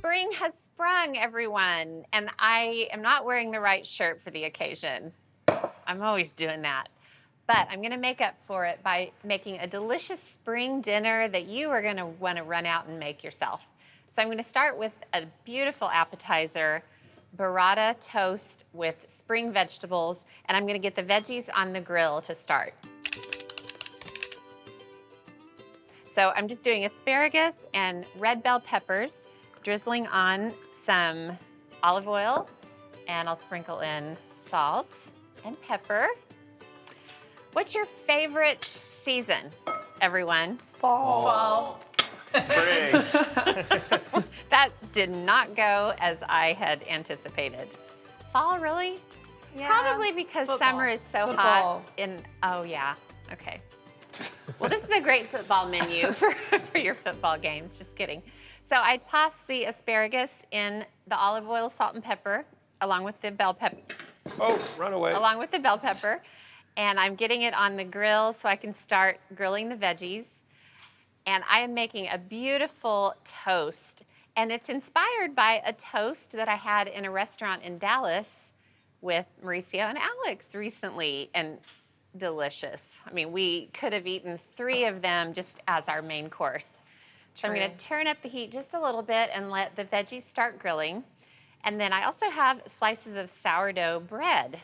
Spring has sprung, everyone, and I am not wearing the right shirt for the occasion. I'm always doing that. But I'm gonna make up for it by making a delicious spring dinner that you are gonna wanna run out and make yourself. So I'm gonna start with a beautiful appetizer, burrata toast with spring vegetables, and I'm gonna get the veggies on the grill to start. So I'm just doing asparagus and red bell peppers, drizzling on some olive oil, and I'll sprinkle in salt and pepper. What's your favorite season, everyone? Fall. Spring. That did not go as I had anticipated. Fall, really? Yeah. Probably because summer is so hot. Oh yeah, okay. Well, this is a great football menu for your football games, just kidding. So I tossed the asparagus in the olive oil, salt, and pepper, along with the bell pepper. Oh, run away. Along with the bell pepper. And I'm getting it on the grill so I can start grilling the veggies. And I am making a beautiful toast. And it's inspired by a toast that I had in a restaurant in Dallas with Mauricio and Alex recently. And delicious. I mean, we could have eaten 3 of them just as our main course. So I'm going to turn up the heat just a little bit and let the veggies start grilling. And then I also have slices of sourdough bread.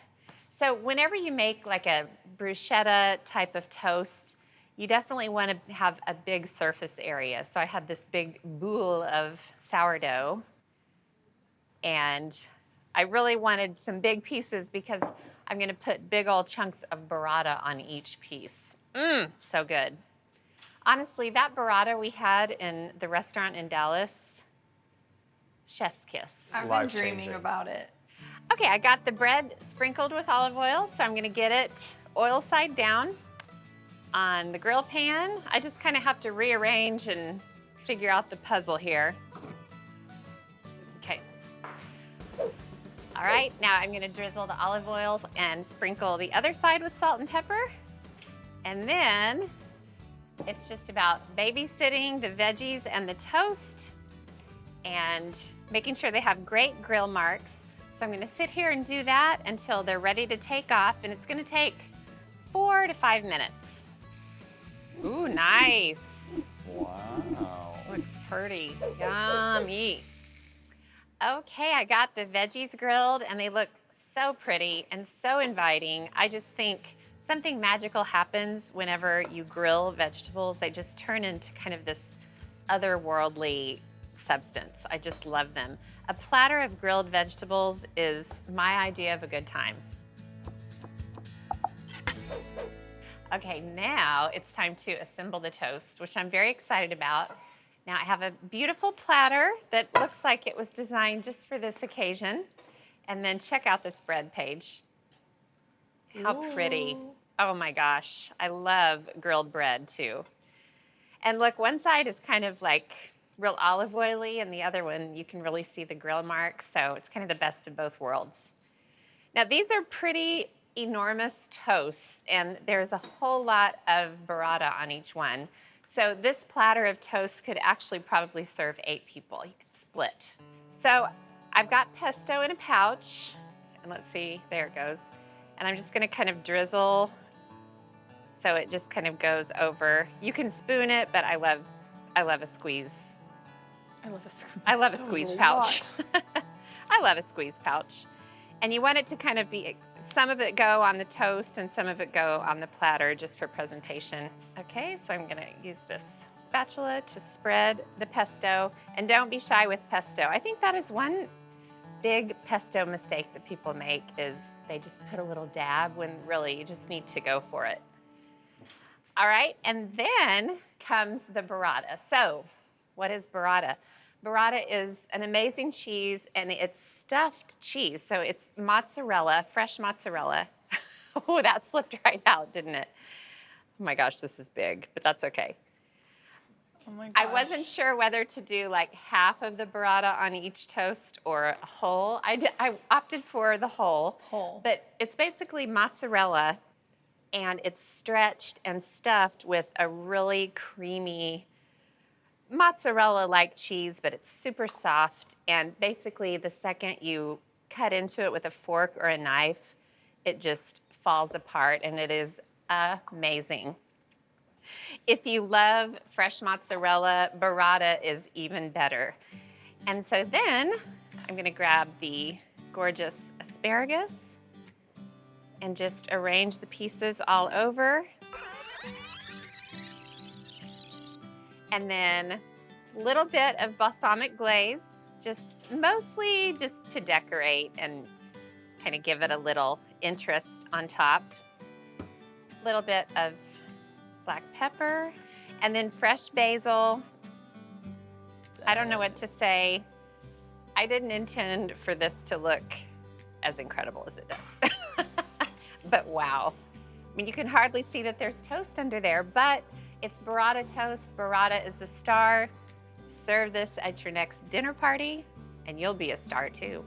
So whenever you make like a bruschetta type of toast, you definitely want to have a big surface area. So I had this big boule of sourdough, and I really wanted some big pieces because I'm going to put big old chunks of burrata on each piece. So good. Honestly, that burrata we had in the restaurant in Dallas, chef's kiss. I've been dreaming about it. Okay, I got the bread sprinkled with olive oil, so I'm going to get it oil side down on the grill pan. I just kind of have to rearrange and figure out the puzzle here. Okay. All right, now I'm gonna drizzle the olive oils and sprinkle the other side with salt and pepper. And then it's just about babysitting the veggies and the toast and making sure they have great grill marks. So I'm gonna sit here and do that until they're ready to take off, and it's gonna take 4 to 5 minutes. Ooh, nice. Wow. Looks pretty. Yummy. Okay, I got the veggies grilled and they look so pretty and so inviting. I just think something magical happens whenever you grill vegetables. They just turn into kind of this otherworldly substance. I just love them. A platter of grilled vegetables is my idea of a good time. Okay, now it's time to assemble the toast, which I'm very excited about. Now I have a beautiful platter that looks like it was designed just for this occasion. And then check out this bread page. How pretty. Oh my gosh, I love grilled bread too. And look, one side is kind of like real olive oily, and the other one you can really see the grill marks, so it's kind of the best of both worlds. Now these are pretty enormous toasts, and there's a whole lot of burrata on each one. So this platter of toast could actually probably serve 8 people. You could split. So I've got pesto in a pouch, and let's see, there it goes. And I'm just gonna kind of drizzle so it just kind of goes over. You can spoon it, but I love a squeeze. I love a squeeze pouch. I love a squeeze pouch. And you want it to kind of be, some of it go on the toast and some of it go on the platter just for presentation. Okay, so I'm gonna use this spatula to spread the pesto, and don't be shy with pesto. I think that is one big pesto mistake that people make, is they just put a little dab when really you just need to go for it. All right, and then comes the burrata. So what is burrata? Burrata is an amazing cheese, and it's stuffed cheese. So it's mozzarella, fresh mozzarella. Oh, that slipped right out, didn't it? Oh my gosh, this is big, but that's okay. Oh my gosh. I wasn't sure whether to do like half of the burrata on each toast or a whole. I opted for the whole. But it's basically mozzarella, and it's stretched and stuffed with a really creamy mozzarella-like cheese, but it's super soft. And basically, the second you cut into it with a fork or a knife, it just falls apart, and it is amazing. If you love fresh mozzarella, burrata is even better. And so then I'm gonna grab the gorgeous asparagus and just arrange the pieces all over. And then a little bit of balsamic glaze, mostly just to decorate and kind of give it a little interest on top. A little bit of black pepper, and then fresh basil. I don't know what to say. I didn't intend for this to look as incredible as it does. But wow. I mean, you can hardly see that there's toast under there, but it's burrata toast. Burrata is the star. Serve this at your next dinner party, and you'll be a star too.